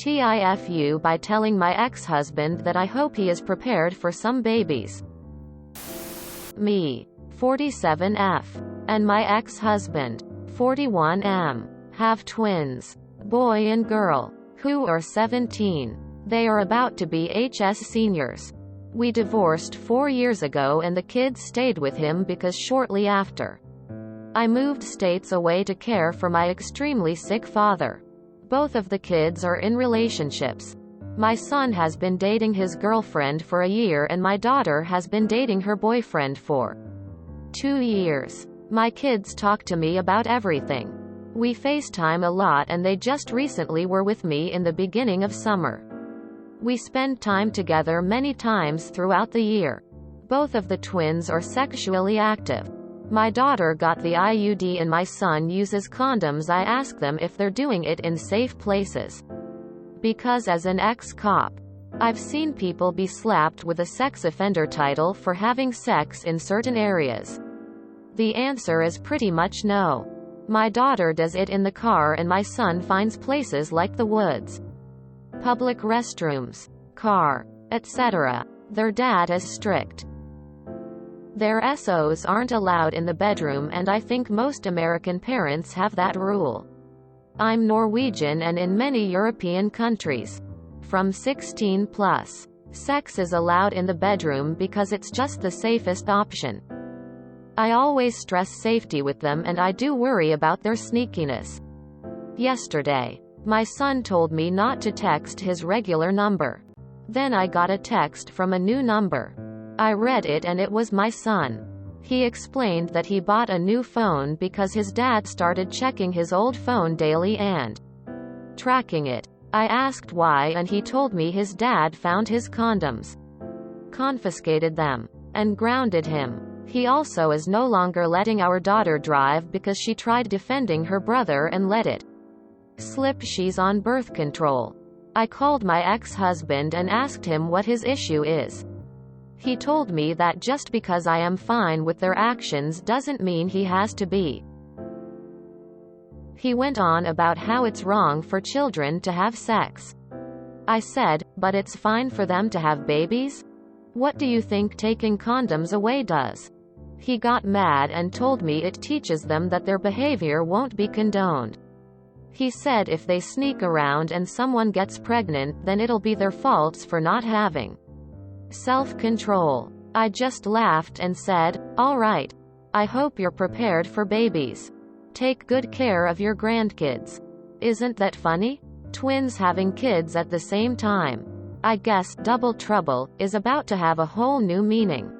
TIFU by telling my ex-husband that I hope he is prepared for some babies. Me, 47F, and my ex-husband, 41M, have twins, boy and girl, who are 17. They are about to be HS seniors. We divorced 4 years ago and the kids stayed with him because shortly after, I moved states away to care for my extremely sick father. Both of the kids are in relationships. My son has been dating his girlfriend for a year and my daughter has been dating her boyfriend for 2 years. My kids talk to me about everything. We FaceTime a lot and they just recently were with me in the beginning of summer. We spend time together many times throughout the year. Both of the twins are sexually active. My daughter got the IUD and my son uses condoms. I ask them if they're doing it in safe places. Because as an ex-cop, I've seen people be slapped with a sex offender title for having sex in certain areas. The answer is pretty much no. My daughter does it in the car and my son finds places like the woods, public restrooms, car, etc. Their dad is strict. Their SOs aren't allowed in the bedroom and I think most American parents have that rule. I'm Norwegian and in many European countries, from 16 plus, sex is allowed in the bedroom because it's just the safest option. I always stress safety with them and I do worry about their sneakiness. Yesterday, my son told me not to text his regular number. Then I got a text from a new number. I read it and it was my son. He explained that he bought a new phone because his dad started checking his old phone daily and tracking it. I asked why and he told me his dad found his condoms, confiscated them, and grounded him. He also is no longer letting our daughter drive because she tried defending her brother and let it slip. She's on birth control. I called my ex-husband and asked him what his issue is. He told me that just because I am fine with their actions doesn't mean he has to be. He went on about how it's wrong for children to have sex. I said, but it's fine for them to have babies? What do you think taking condoms away does? He got mad and told me it teaches them that their behavior won't be condoned. He said if they sneak around and someone gets pregnant, then it'll be their faults for not having self-control. I just laughed and said, all right. I hope you're prepared for babies. Take good care of your grandkids. Isn't that funny? Twins having kids at the same time. I guess double trouble is about to have a whole new meaning.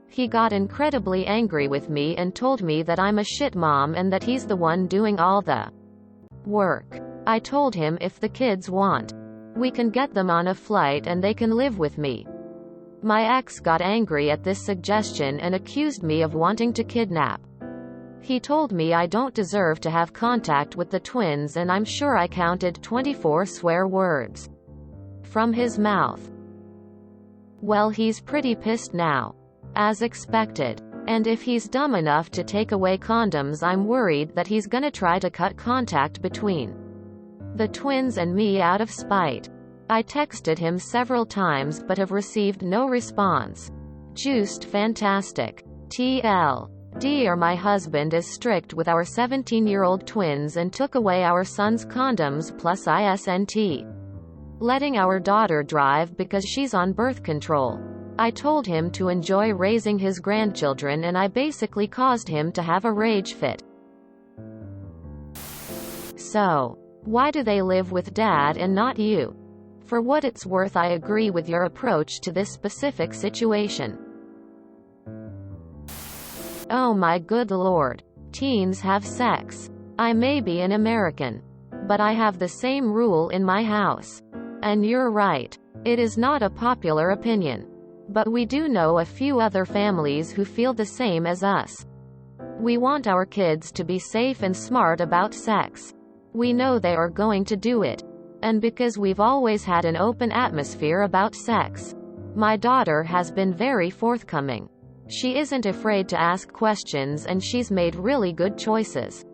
He got incredibly angry with me and told me that I'm a shit mom and that he's the one doing all the work. I told him if the kids want, we can get them on a flight and they can live with me. My ex got angry at this suggestion and accused me of wanting to kidnap. He told me I don't deserve to have contact with the twins and I'm sure I counted 24 swear words from his mouth. Well, he's pretty pissed now. As expected. And if he's dumb enough to take away condoms, I'm worried that he's gonna try to cut contact between the twins and me out of spite. I texted him several times but have received no response. Juiced fantastic. TLDR, my husband is strict with our 17-year-old twins and took away our son's condoms plus ISNT. Letting our daughter drive because she's on birth control. I told him to enjoy raising his grandchildren and I basically caused him to have a rage fit. So, why do they live with dad and not you? For what it's worth, I agree with your approach to this specific situation. Oh my good lord. Teens have sex. I may be an American, but I have the same rule in my house. And you're right. It is not a popular opinion. But we do know a few other families who feel the same as us. We want our kids to be safe and smart about sex. We know they are going to do it. And because we've always had an open atmosphere about sex, my daughter has been very forthcoming. She isn't afraid to ask questions and she's made really good choices.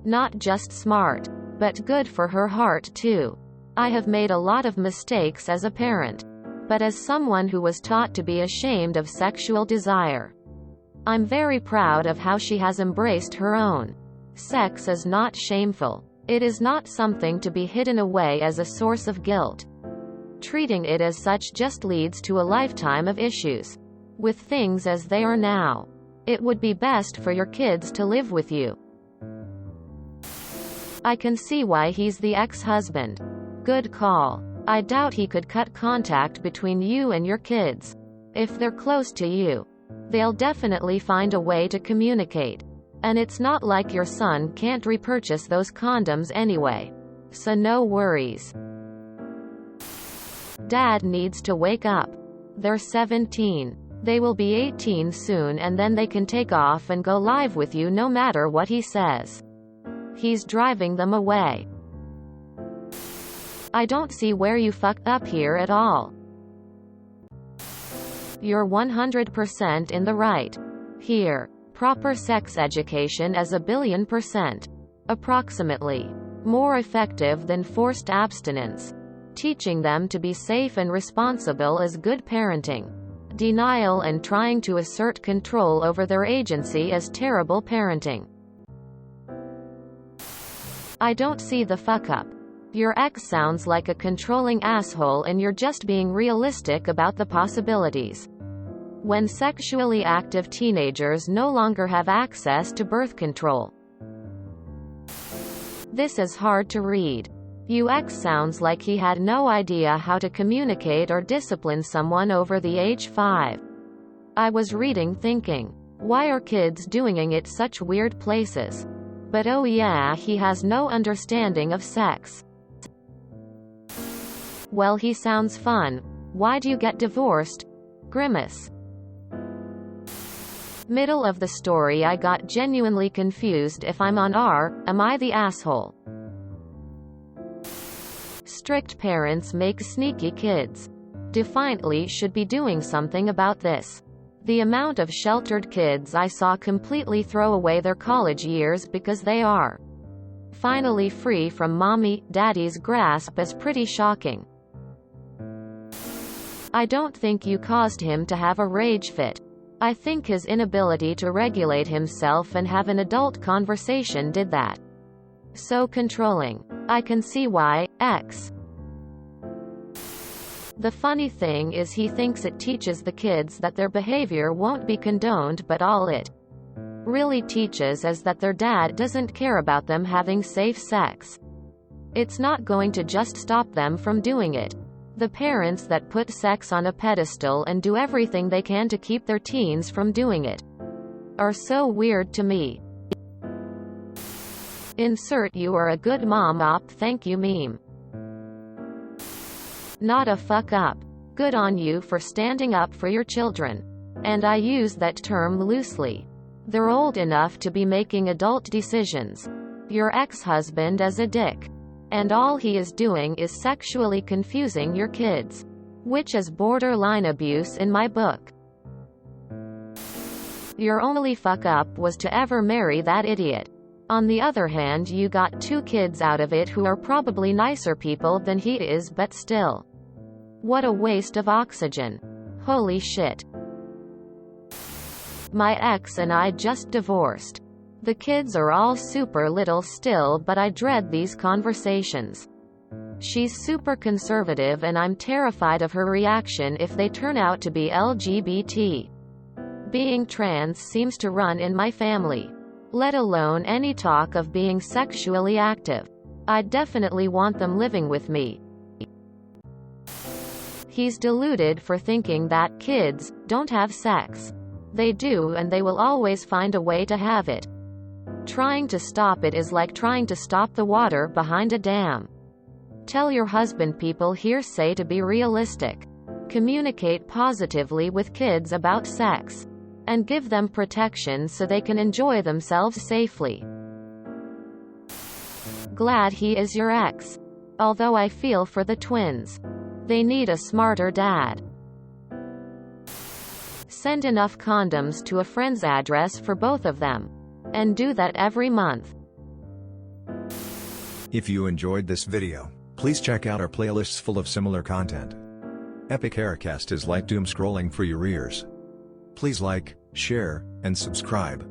Not just smart, but good for her heart too. I have made a lot of mistakes as a parent. But as someone who was taught to be ashamed of sexual desire, I'm very proud of how she has embraced her own. Sex is not shameful. It is not something to be hidden away as a source of guilt. Treating it as such just leads to a lifetime of issues. With things as they are now, it would be best for your kids to live with you. I can see why he's the ex-husband. Good call. I doubt he could cut contact between you and your kids. If they're close to you, they'll definitely find a way to communicate. And it's not like your son can't repurchase those condoms anyway. So no worries. Dad needs to wake up. They're 17. They will be 18 soon, and then they can take off and go live with you no matter what he says. He's driving them away. I don't see where you fucked up here at all. You're 100% in the right. Here, proper sex education is 1,000,000,000%. Approximately. More effective than forced abstinence. Teaching them to be safe and responsible is good parenting. Denial and trying to assert control over their agency is terrible parenting. I don't see the fuck up. Your ex sounds like a controlling asshole, and you're just being realistic about the possibilities. When sexually active teenagers no longer have access to birth control. This is hard to read. Your ex sounds like he had no idea how to communicate or discipline someone over the age 5. I was reading thinking, why are kids doing it such weird places? But oh yeah, he has no understanding of sex. Well, he sounds fun. Why'd you get divorced? Grimace. Middle of the story, I got genuinely confused. If I'm on R, am I the asshole? Strict parents make sneaky kids. Defiantly should be doing something about this. The amount of sheltered kids I saw completely throw away their college years because they are finally free from mommy, daddy's grasp is pretty shocking. I don't think you caused him to have a rage fit. I think his inability to regulate himself and have an adult conversation did that. So controlling. I can see why, X. The funny thing is he thinks it teaches the kids that their behavior won't be condoned, but all it really teaches is that their dad doesn't care about them having safe sex. It's not going to just stop them from doing it. The parents that put sex on a pedestal and do everything they can to keep their teens from doing it are so weird to me. Insert you are a good mom op thank you meme. Not a fuck up. Good on you for standing up for your children. And I use that term loosely. They're old enough to be making adult decisions. Your ex-husband is a dick. And all he is doing is sexually confusing your kids. Which is borderline abuse in my book. Your only fuck up was to ever marry that idiot. On the other hand, you got 2 kids out of it who are probably nicer people than he is, but still. What a waste of oxygen. Holy shit. My ex and I just divorced. The kids are all super little still, but I dread these conversations. She's super conservative and I'm terrified of her reaction if they turn out to be LGBT. Being trans seems to run in my family. Let alone any talk of being sexually active. I'd definitely want them living with me. He's deluded for thinking that kids don't have sex. They do, and they will always find a way to have it. Trying to stop it is like trying to stop the water behind a dam. Tell your husband people hearsay to be realistic. Communicate positively with kids about sex. And give them protection so they can enjoy themselves safely. Glad he is your ex. Although I feel for the twins. They need a smarter dad. Send enough condoms to a friend's address for both of them. And do that every month. If you enjoyed this video, Please check out our playlists full of similar content. Epic Haircast is like doom scrolling for your ears. Please like, share, and subscribe.